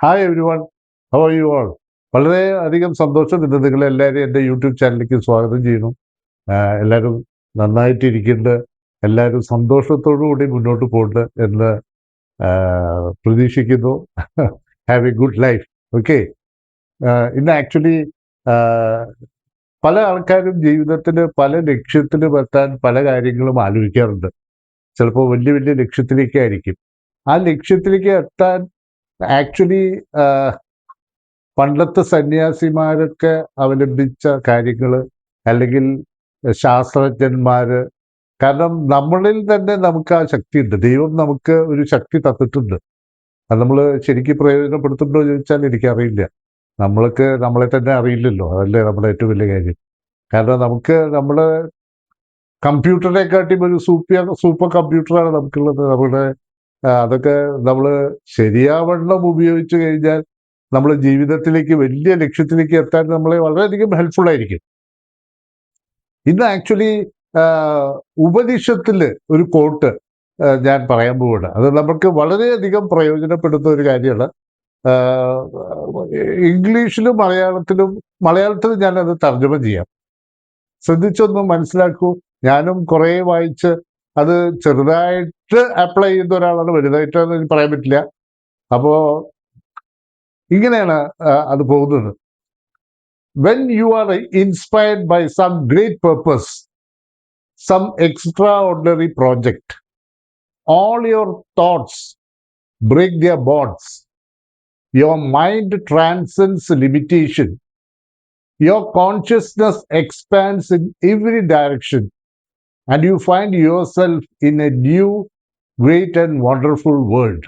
Hi every one, how are you all? വളരെ അധികം സന്തോഷം. ഇന്ന് നിങ്ങളെല്ലാവരും എൻ്റെ യൂട്യൂബ് ചാനലിലേക്ക് സ്വാഗതം ചെയ്യുന്നു. എല്ലാവരും നന്നായിട്ടിരിക്കുന്നുണ്ട്, എല്ലാവരും സന്തോഷത്തോടു കൂടി മുന്നോട്ട് പോകുന്നുണ്ട് എന്ന് പ്രതീക്ഷിക്കുന്നു. Have A good life. Okay. ഇന്ന് ആക്ച്വലി പല ആൾക്കാരും ജീവിതത്തിൽ പല ലക്ഷ്യത്തിലും എത്താൻ പല കാര്യങ്ങളും ആലോചിക്കാറുണ്ട്. ചിലപ്പോൾ വലിയ വലിയ ലക്ഷ്യത്തിലേക്കായിരിക്കും. ആ ലക്ഷ്യത്തിലേക്ക് എത്താൻ ആക്ച്വലി പണ്ടത്തെ സന്യാസിമാരൊക്കെ അവലംബിച്ച കാര്യങ്ങൾ, അല്ലെങ്കിൽ ശാസ്ത്രജ്ഞന്മാര്, കാരണം നമ്മളിൽ തന്നെ നമുക്ക് ആ ശക്തിയുണ്ട്. ദൈവം നമുക്ക് ഒരു ശക്തി തന്നിട്ടുണ്ട്. അത് നമ്മൾ ശരിക്കും പ്രയോജനപ്പെടുത്തുന്നുണ്ടോ ചോദിച്ചാൽ എനിക്കറിയില്ല. നമ്മൾക്ക് നമ്മളെ തന്നെ അറിയില്ലല്ലോ. അതല്ലേ നമ്മുടെ ഏറ്റവും വലിയ കാര്യം. കാരണം നമുക്ക് നമ്മുടെ കമ്പ്യൂട്ടറിനെക്കാട്ടിയും ഒരു സൂപ്പർ കമ്പ്യൂട്ടറാണ് നമുക്കുള്ളത്. നമ്മുടെ അതൊക്കെ നമ്മൾ ശരിയാവണ്ണം ഉപയോഗിച്ചു കഴിഞ്ഞാൽ നമ്മൾ ജീവിതത്തിലേക്ക് വലിയ ലക്ഷ്യത്തിലേക്ക് എത്താൻ നമ്മളെ വളരെയധികം ഹെൽപ്ഫുൾ ആയിരിക്കും. ഇന്ന് ആക്ച്വലി ഉപനിഷത്തില് ഒരു കോട്ട് ഞാൻ പറയാൻ പോവുകയാണ്. അത് നമുക്ക് വളരെയധികം പ്രയോജനപ്പെടുന്ന ഒരു കാര്യമാണ്. ഇംഗ്ലീഷിലും മലയാളത്തിലും ഞാനത് തർജ്ജമ ചെയ്യാം. ശ്രദ്ധിച്ചൊന്ന് മനസ്സിലാക്കൂ. ഞാനും കുറേ വായിച്ച് അത് ചെറുതായിട്ട് അപ്ലൈ ചെയ്യുന്ന ഒരാളാണ്, വലുതായിട്ടൊന്നും പറയാൻ പറ്റില്ല. അപ്പോ ഇങ്ങനെയാണ് അത് പോകുന്നത്. When you are inspired by some great purpose, some extraordinary project, all your thoughts break their bonds. Your mind transcends limitation. Your consciousness expands in every direction, and you find yourself in a new, great and wonderful world.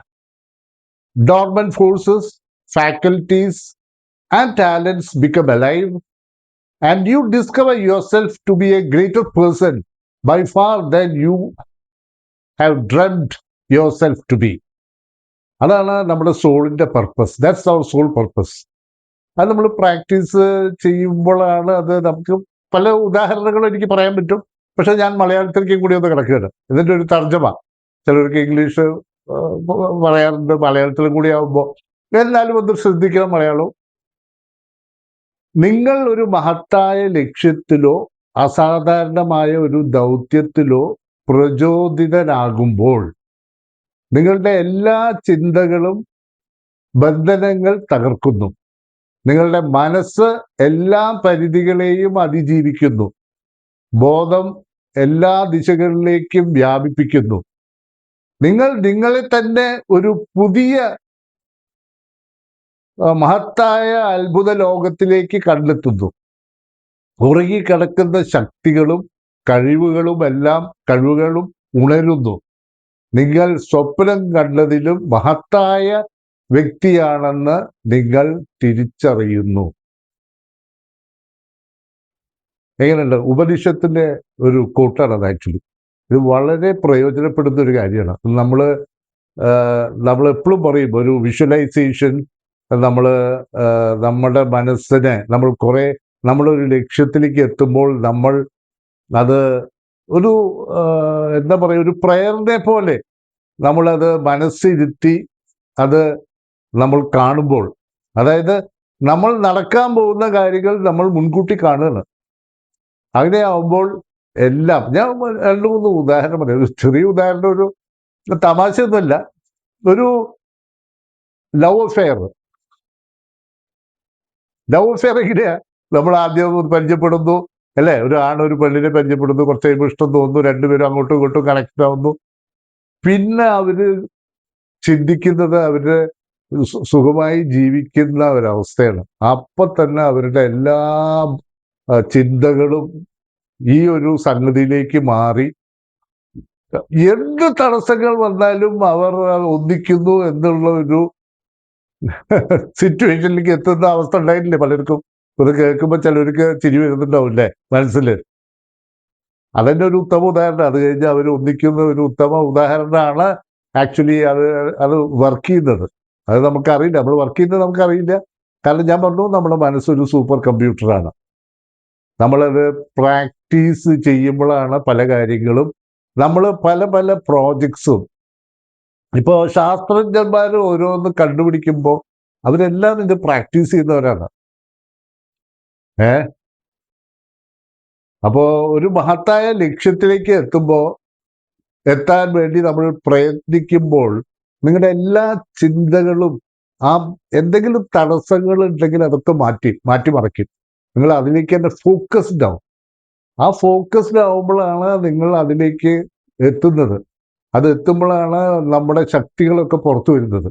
Dormant forces, faculties, and talents become alive, and you discover yourself to be a greater person by far than you have dreamt yourself to be. അതാണ് നമ്മുടെ സോളിൻ്റെ purpose. That's our soul purpose. അത് നമ്മൾ practice ചെയ്യുമ്പോഴാണ് അത് നമുക്ക് പല ഉദാഹരണങ്ങളും എനിക്ക് പറയാൻ പറ്റും. പക്ഷെ ഞാൻ മലയാളത്തിലേക്കും കൂടി ഒന്ന് കിടക്കുകയാണ്. ഇതിൻ്റെ ഒരു തർജ്ജമ. ചിലർക്ക് ഇംഗ്ലീഷ് പറയാറുണ്ട്, മലയാളത്തിലും കൂടി ആവുമ്പോൾ എന്നാലും ഒന്ന് ശ്രദ്ധിക്കണം മലയാളവും. നിങ്ങൾ ഒരു മഹത്തായ ലക്ഷ്യത്തിലോ അസാധാരണമായ ഒരു ദൗത്യത്തിലോ പ്രചോദിതനാകുമ്പോൾ നിങ്ങളുടെ എല്ലാ ചിന്തകളും ബന്ധനങ്ങൾ തകർക്കുന്നു. നിങ്ങളുടെ മനസ്സ് എല്ലാ പരിധികളെയും അതിജീവിക്കുന്നു. ബോധം എല്ലാ ദിശകളിലേക്കും വ്യാപിപ്പിക്കുന്നു. നിങ്ങൾ നിങ്ങളെ തന്നെ ഒരു പുതിയ മഹത്തായ അത്ഭുത ലോകത്തിലേക്ക് കണ്ടെത്തുന്നു. ഉറങ്ങിക്കിടക്കുന്ന ശക്തികളും കഴിവുകളും ഉണരുന്നു. നിങ്ങൾ സ്വപ്നം കണ്ടതിലും മഹത്തായ വ്യക്തിയാണെന്ന് നിങ്ങൾ തിരിച്ചറിയുന്നു. എങ്ങനെയുണ്ട്? ഉപനിഷത്തിന്റെ ഒരു കോട്ടാണ് അത്. ആക്ച്വലി ഇത് വളരെ പ്രയോജനപ്പെടുന്ന ഒരു കാര്യമാണ്. നമ്മൾ എപ്പോഴും പറയും ഒരു വിഷ്വലൈസേഷൻ. നമ്മുടെ മനസ്സിനെ നമ്മളൊരു ലക്ഷ്യത്തിലേക്ക് എത്തുമ്പോൾ നമ്മൾ അത് ഒരു എന്താ പറയുക, ഒരു പ്രയറിനെ പോലെ നമ്മളത് മനസ്സിരുത്തി അത് നമ്മൾ കാണുമ്പോൾ, അതായത് നമ്മൾ നടക്കാൻ പോകുന്ന കാര്യങ്ങൾ നമ്മൾ മുൻകൂട്ടി കാണുകയാണ്. അങ്ങനെയാവുമ്പോൾ എല്ലാം, ഞാൻ 2-3 ഉദാഹരണം പറയാം. ഒരു ചെറിയ ഉദാഹരണം, ഒരു തമാശയൊന്നുമല്ല. ഒരു ലവ് അഫെയർ എങ്ങനെയാ? നമ്മൾ ആദ്യം പരിചയപ്പെടുന്നു, അല്ലേ? ഒരു ഒരു പെണ്ണിനെ പരിചയപ്പെടുന്നു, കുറച്ച് കഴിയുമ്പോൾ ഇഷ്ടം തോന്നുന്നു, രണ്ടുപേരും അങ്ങോട്ടും ഇങ്ങോട്ടും കണക്ട് ആവുന്നു. പിന്നെ അവര് ചിന്തിക്കുന്നത് അവര് സുഖമായി ജീവിക്കുന്ന ഒരവസ്ഥയാണ്. അപ്പൊ തന്നെ അവരുടെ എല്ലാ ചിന്തകളും ഈ ഒരു സംഗതിയിലേക്ക് മാറി എന്ത് തടസ്സങ്ങൾ വന്നാലും അവർ ഒന്നിക്കുന്നു എന്നുള്ള ഒരു സിറ്റുവേഷനിലേക്ക് എത്തുന്ന അവസ്ഥ ഉണ്ടായിട്ടില്ലേ പലർക്കും? ഇത് കേൾക്കുമ്പോൾ ചിലർക്ക് ചിരി വരുന്നുണ്ടാവില്ലേ മനസ്സിൽ? അതിൻ്റെ ഒരു ഉത്തമ ഉദാഹരണം. അത് കഴിഞ്ഞ് അവർ ഒന്നിക്കുന്ന ഒരു ഉത്തമ ഉദാഹരണമാണ് ആക്ച്വലി അത് വർക്ക് ചെയ്യുന്നത്. അത് നമുക്കറിയില്ല, നമ്മൾ വർക്ക് ചെയ്യുന്നത് നമുക്കറിയില്ല. കാരണം ഞാൻ പറഞ്ഞു, നമ്മുടെ മനസ്സൊരു സൂപ്പർ കമ്പ്യൂട്ടറാണ്. നമ്മളത് പ്രാക്ടീസ് ചെയ്യുമ്പോഴാണ് പല കാര്യങ്ങളും, നമ്മൾ പല പ്രോജക്ട്സും. ഇപ്പോൾ ശാസ്ത്രജ്ഞന്മാർ ഓരോന്ന് കണ്ടുപിടിക്കുമ്പോൾ അവരെല്ലാം ഇത് പ്രാക്ടീസ് ചെയ്യുന്നവരാണ്. അപ്പോൾ ഒരു മഹത്തായ ലക്ഷ്യത്തിലേക്ക് എത്താൻ വേണ്ടി നമ്മൾ പ്രയത്നിക്കുമ്പോൾ നിങ്ങളുടെ എല്ലാ ചിന്തകളും ആ എന്തെങ്കിലും തടസ്സങ്ങൾ ഉണ്ടെങ്കിൽ അതൊക്കെ മാറ്റിമറിക്കും. നിങ്ങൾ അതിലേക്ക് തന്നെ ഫോക്കസ്ഡ് ആവും. ആ ഫോക്കസ്ഡ് ആവുമ്പോഴാണ് നിങ്ങൾ അതിലേക്ക് എത്തുന്നത്. അത് എത്തുമ്പോഴാണ് നമ്മുടെ ശക്തികളൊക്കെ പുറത്തു വരുന്നത്.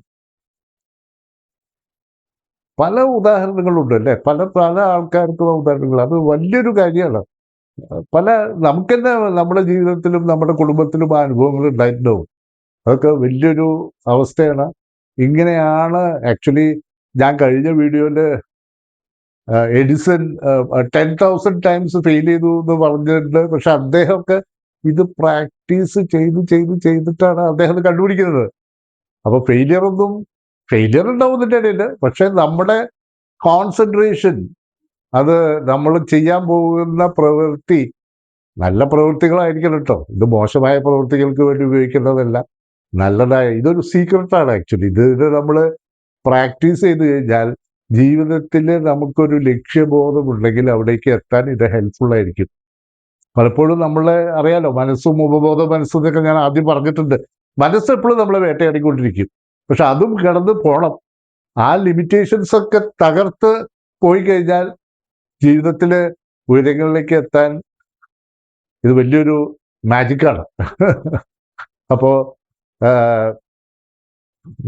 പല ഉദാഹരണങ്ങളുണ്ട് അല്ലേ, പല ആൾക്കാർക്കുള്ള ഉദാഹരണങ്ങൾ. അത് വലിയൊരു കാര്യമാണ്. നമുക്ക് തന്നെ നമ്മുടെ ജീവിതത്തിലും നമ്മുടെ കുടുംബത്തിലും ആ അനുഭവങ്ങൾ ഉണ്ടായിട്ടുണ്ടാവും. അതൊക്കെ വലിയൊരു അവസ്ഥയാണ്. ഇങ്ങനെയാണ് ആക്ച്വലി ഞാൻ കഴിഞ്ഞ വീഡിയോയിൽ എഡിസൺ 10,000 ടൈംസ് ഫെയിൽ ചെയ്തു എന്ന് പറഞ്ഞിട്ടുണ്ട്. പക്ഷെ അദ്ദേഹമൊക്കെ ഇത് പ്രാക്ടീസ് ചെയ്തിട്ടാണ് അദ്ദേഹം കണ്ടുപിടിക്കുന്നത്. അപ്പൊ ഫെയിലിയർ ഉണ്ടാവുന്നതിൻ്റെ ഇടയിൽ, പക്ഷെ നമ്മുടെ കോൺസെൻട്രേഷൻ, അത് നമ്മൾ ചെയ്യാൻ പോകുന്ന പ്രവൃത്തി നല്ല പ്രവൃത്തികളായിരിക്കണം കേട്ടോ. ഇത് മോശമായ പ്രവൃത്തികൾക്ക് വേണ്ടി ഉപയോഗിക്കേണ്ടതല്ല, നല്ലതായ. ഇതൊരു സീക്രട്ടാണ് ആക്ച്വലി. ഇത് നമ്മൾ പ്രാക്ടീസ് ചെയ്ത് കഴിഞ്ഞാൽ ജീവിതത്തിൽ നമുക്കൊരു ലക്ഷ്യബോധമുണ്ടെങ്കിൽ അവിടേക്ക് എത്താൻ ഇത് ഹെൽപ്ഫുൾ ആയിരിക്കും. പലപ്പോഴും നമ്മളെ അറിയാലോ, മനസ്സും ഉപബോധ മനസ്സും എന്നൊക്കെ ഞാൻ ആദ്യം പറഞ്ഞിട്ടുണ്ട്. മനസ്സ് എപ്പോഴും നമ്മളെ വേട്ടയാടിക്കൊണ്ടിരിക്കും. പക്ഷെ അതും കടന്ന് പോകണം. ആ ലിമിറ്റേഷൻസ് ഒക്കെ തകർത്ത് പോയി കഴിഞ്ഞാൽ ജീവിതത്തിലെ ഉയരങ്ങളിലേക്ക് എത്താൻ ഇത് വലിയൊരു മാജിക്കാണ്. അപ്പോ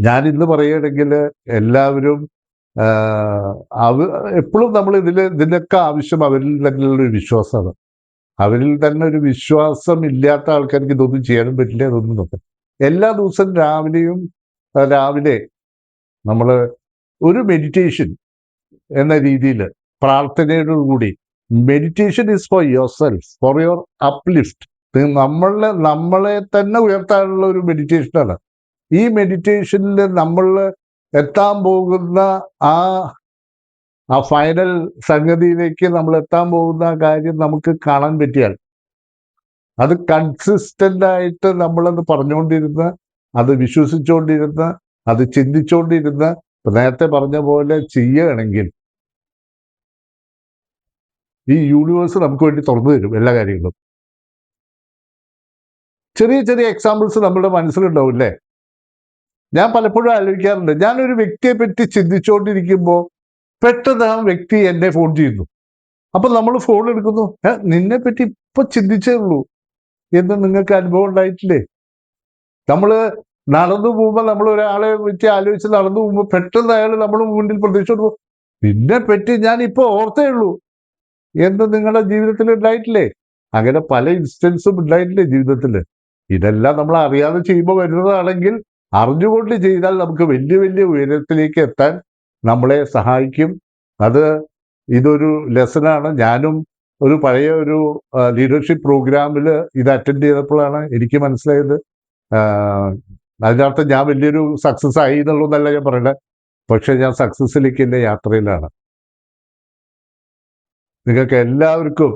ഞാൻ ഇന്ന് പറയുകയാണെങ്കിൽ എല്ലാവരും എപ്പോഴും നമ്മൾ ഇതിനൊക്കെ ആവശ്യം അവരിൽ തന്നെയുള്ള ഒരു വിശ്വാസമാണ്. അവരിൽ തന്നെ ഒരു വിശ്വാസം ഇല്ലാത്ത ആൾക്കാർക്ക് ഇതൊന്നും ചെയ്യാനും പറ്റില്ല, ഇതൊന്നും നോക്കാം. എല്ലാ ദിവസവും രാവിലെ നമ്മൾ ഒരു മെഡിറ്റേഷൻ എന്ന രീതിയിൽ പ്രാർത്ഥനയോടുകൂടി, meditation is for your self, for your uplift. നമ്മളെ തന്നെ ഉയർത്താനുള്ള ഒരു മെഡിറ്റേഷനാണ്. ഈ മെഡിറ്റേഷനിൽ നമ്മൾ എത്താൻ പോകുന്ന ആ ഫൈനൽ സംഗതിയിലേക്ക് നമ്മൾ എത്താൻ പോകുന്ന കാര്യം നമുക്ക് കാണാൻ പറ്റിയാൽ, അത് കൺസിസ്റ്റന്റ് ആയിട്ട് നമ്മളത് പറഞ്ഞുകൊണ്ടിരുന്ന്, അത് വിശ്വസിച്ചുകൊണ്ടിരുന്ന്, അത് ചിന്തിച്ചുകൊണ്ടിരുന്ന്, നേരത്തെ പറഞ്ഞ പോലെ ചെയ്യുകയാണെങ്കിൽ ഈ യൂണിവേഴ്സ് നമുക്ക് വേണ്ടി തുറന്നു തരും എല്ലാ കാര്യങ്ങളും. ചെറിയ ചെറിയ എക്സാമ്പിൾസ് നമ്മുടെ മനസ്സിലുണ്ടാവും അല്ലേ. ഞാൻ പലപ്പോഴും ആലോചിക്കാറുണ്ട്, ഞാനൊരു വ്യക്തിയെ പറ്റി ചിന്തിച്ചുകൊണ്ടിരിക്കുമ്പോൾ പെട്ടെന്ന് ആ വ്യക്തി എന്നെ ഫോൺ ചെയ്യുന്നു. അപ്പൊ നമ്മൾ ഫോൺ എടുക്കുന്നു, നിന്നെ പറ്റി ഇപ്പൊ ചിന്തിച്ചേ ഉള്ളൂ എന്ന് നിങ്ങൾക്ക് അനുഭവം ഉണ്ടായിട്ടില്ലേ? നമ്മൾ നടന്നു പോകുമ്പോൾ, നമ്മൾ ഒരാളെ വെച്ച് ആലോചിച്ച് നടന്നു പോകുമ്പോൾ പെട്ടെന്ന് അയാൾ നമ്മൾ മുന്നിൽ പ്രതീക്ഷിച്ചു, നിന്നെ പറ്റി ഞാൻ ഇപ്പൊ ഓർത്തേ ഉള്ളൂ എന്ന് നിങ്ങളുടെ ജീവിതത്തിൽ ഉണ്ടായിട്ടില്ലേ? അങ്ങനെ പല ഇൻസ്റ്റൻസും ഉണ്ടായിട്ടില്ലേ ജീവിതത്തിൽ? ഇതെല്ലാം നമ്മൾ അറിയാതെ ചെയ്യുമ്പോൾ വരുന്നതാണെങ്കിൽ അറിഞ്ഞുകൊണ്ട് ചെയ്താൽ നമുക്ക് വലിയ വലിയ ഉയരത്തിലേക്ക് എത്താൻ നമ്മളെ സഹായിക്കും. ഇതൊരു ലെസനാണ്. ഞാനും ഒരു പഴയ ഒരു ലീഡർഷിപ്പ് പ്രോഗ്രാമിൽ ഇത് അറ്റൻഡ് ചെയ്തപ്പോഴാണ് എനിക്ക് മനസ്സിലായത്. അതിനർത്ഥം ഞാൻ വലിയൊരു സക്സസ് ആയി എന്നുള്ളതല്ല ഞാൻ പറയണത്, പക്ഷെ ഞാൻ സക്സസ്സിലേക്ക് എൻ്റെ യാത്രയിലാണ്. നിങ്ങൾക്ക് എല്ലാവർക്കും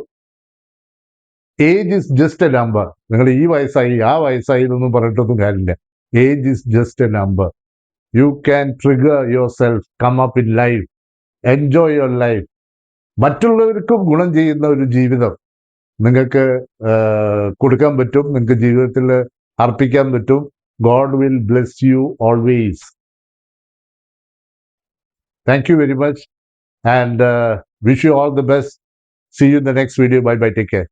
age is just a number. നിങ്ങൾ ഈ വയസ്സായി ആ വയസ്സായി എന്നൊന്നും പറഞ്ഞിട്ടൊന്നും കാര്യമില്ല. Age is just a number. You can trigger yourself, come up in life, enjoy your life. മറ്റുള്ളവർക്കും ഗുണം ചെയ്യുന്ന ഒരു ജീവിതം നിങ്ങൾക്ക് കൊടുക്കാൻ പറ്റും, നിങ്ങൾക്ക് ജീവിതത്തിൽ അർപ്പിക്കാൻ പറ്റും. God will bless you always. Thank you very much and wish you all the best. See you in the next video. Bye bye. Take care.